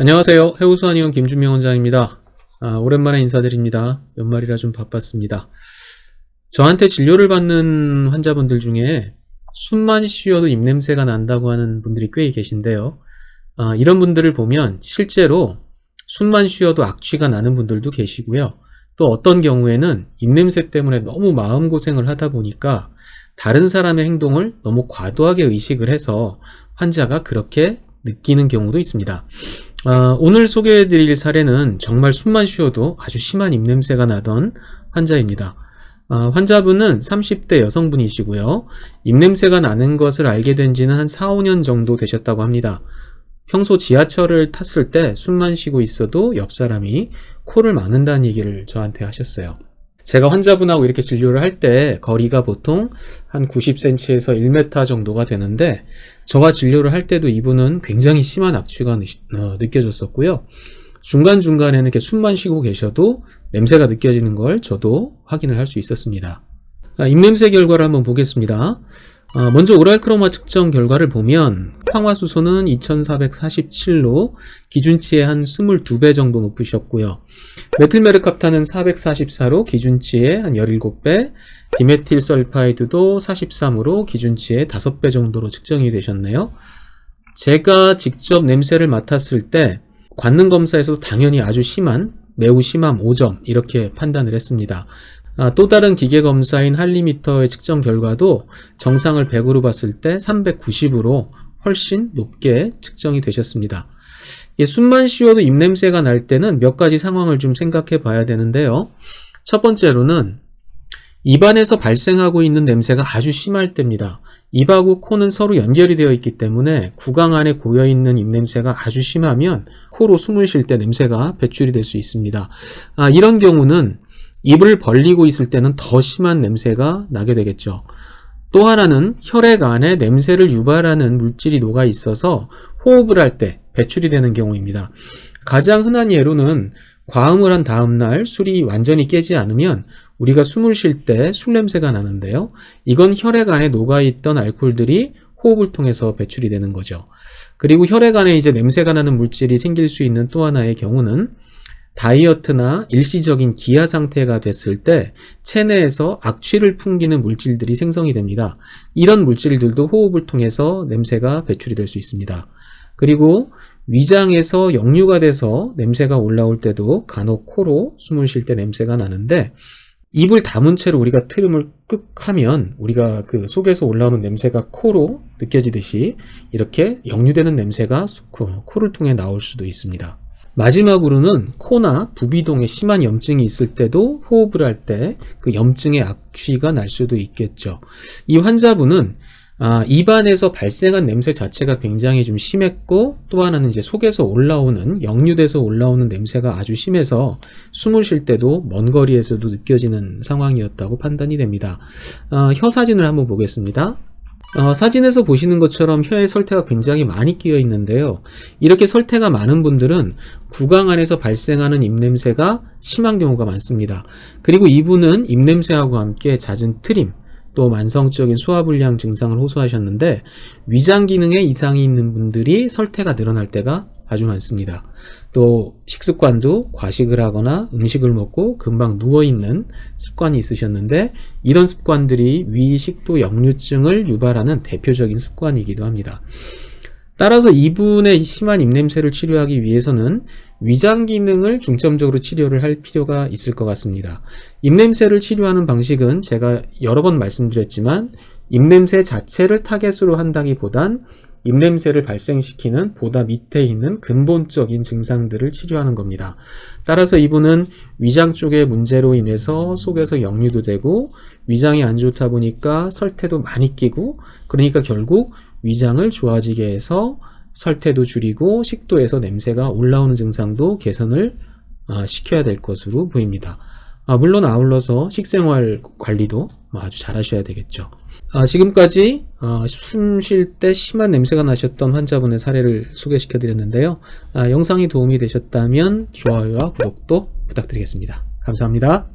안녕하세요. 해우수한의원 김준명 원장입니다. 오랜만에 인사드립니다. 연말이라 좀 바빴습니다. 저한테 진료를 받는 환자분들 중에 숨만 쉬어도 입냄새가 난다고 하는 분들이 꽤 계신데요. 이런 분들을 보면 실제로 숨만 쉬어도 악취가 나는 분들도 계시고요. 또 어떤 경우에는 입냄새 때문에 너무 마음고생을 하다 보니까 다른 사람의 행동을 너무 과도하게 의식을 해서 환자가 그렇게 느끼는 경우도 있습니다. 오늘 소개해드릴 사례는 정말 숨만 쉬어도 아주 심한 입냄새가 나던 환자입니다. 환자분은 30대 여성분이시고요. 입냄새가 나는 것을 알게 된 지는 한 4, 5년 정도 되셨다고 합니다. 평소 지하철을 탔을 때 숨만 쉬고 있어도 옆 사람이 코를 막는다는 얘기를 저한테 하셨어요. 제가 환자분하고 이렇게 진료를 할 때 거리가 보통 한 90cm에서 1m 정도가 되는데 저와 진료를 할 때도 이분은 굉장히 심한 악취가 느껴졌었고요. 중간중간에는 이렇게 숨만 쉬고 계셔도 냄새가 느껴지는 걸 저도 확인을 할 수 있었습니다. 입냄새 결과를 한번 보겠습니다. 먼저 오랄크로마 측정 결과를 보면 황화수소는 2447로 기준치의 한 22배 정도 높으셨고요. 메틸메르캅탄은 444로 기준치의 한 17배, 디메틸설파이드도 43으로 기준치의 5배 정도로 측정이 되셨네요. 제가 직접 냄새를 맡았을 때 관능 검사에서도 당연히 아주 심한, 매우 심한 5점 이렇게 판단을 했습니다. 또 다른 기계 검사인 할리미터의 측정 결과도 정상을 100으로 봤을 때 390으로 훨씬 높게 측정이 되셨습니다. 숨만 쉬어도 입냄새가 날 때는 몇 가지 상황을 좀 생각해 봐야 되는데요. 첫 번째로는 입안에서 발생하고 있는 냄새가 아주 심할 때입니다. 입하고 코는 서로 연결이 되어 있기 때문에 구강 안에 고여있는 입냄새가 아주 심하면 코로 숨을 쉴 때 냄새가 배출이 될 수 있습니다. 이런 경우는 입을 벌리고 있을 때는 더 심한 냄새가 나게 되겠죠. 또 하나는 혈액 안에 냄새를 유발하는 물질이 녹아 있어서 호흡을 할 때 배출이 되는 경우입니다. 가장 흔한 예로는 과음을 한 다음날 술이 완전히 깨지 않으면 우리가 숨을 쉴 때 술 냄새가 나는데요. 이건 혈액 안에 녹아있던 알코올들이 호흡을 통해서 배출이 되는 거죠. 그리고 혈액 안에 이제 냄새가 나는 물질이 생길 수 있는 또 하나의 경우는 다이어트나 일시적인 기아 상태가 됐을 때 체내에서 악취를 풍기는 물질들이 생성이 됩니다. 이런 물질들도 호흡을 통해서 냄새가 배출이 될 수 있습니다. 그리고 위장에서 역류가 돼서 냄새가 올라올 때도 간혹 코로 숨을 쉴 때 냄새가 나는데 입을 다문 채로 우리가 트림을 끄 하면 우리가 그 속에서 올라오는 냄새가 코로 느껴지듯이 이렇게 역류되는 냄새가 코를 통해 나올 수도 있습니다. 마지막으로는 코나 부비동에 심한 염증이 있을 때도 호흡을 할 때 그 염증의 악취가 날 수도 있겠죠. 이 환자분은 입안에서 발생한 냄새 자체가 굉장히 좀 심했고 또 하나는 이제 속에서 올라오는 역류돼서 올라오는 냄새가 아주 심해서 숨을 쉴 때도 먼 거리에서도 느껴지는 상황이었다고 판단이 됩니다. 혀 사진을 한번 보겠습니다. 사진에서 보시는 것처럼 혀에 설태가 굉장히 많이 끼어 있는데요. 이렇게 설태가 많은 분들은 구강 안에서 발생하는 입냄새가 심한 경우가 많습니다. 그리고 이분은 입냄새하고 함께 잦은 트림, 또 만성적인 소화불량 증상을 호소하셨는데 위장 기능에 이상이 있는 분들이 설태가 늘어날 때가 아주 많습니다. 또 식습관도 과식을 하거나 음식을 먹고 금방 누워있는 습관이 있으셨는데 이런 습관들이 위, 식도, 역류증을 유발하는 대표적인 습관이기도 합니다. 따라서 이분의 심한 입냄새를 치료하기 위해서는 위장 기능을 중점적으로 치료를 할 필요가 있을 것 같습니다. 입냄새를 치료하는 방식은 제가 여러 번 말씀드렸지만 입냄새 자체를 타겟으로 한다기보단 입냄새를 발생시키는 보다 밑에 있는 근본적인 증상들을 치료하는 겁니다. 따라서 이분은 위장 쪽의 문제로 인해서 속에서 역류도 되고 위장이 안 좋다 보니까 설태도 많이 끼고 그러니까 결국 위장을 좋아지게 해서 설태도 줄이고 식도에서 냄새가 올라오는 증상도 개선을 시켜야 될 것으로 보입니다. 물론 아울러서 식생활 관리도 아주 잘 하셔야 되겠죠. 지금까지 숨 쉴 때 심한 냄새가 나셨던 환자분의 사례를 소개시켜 드렸는데요. 영상이 도움이 되셨다면 좋아요와 구독도 부탁드리겠습니다. 감사합니다.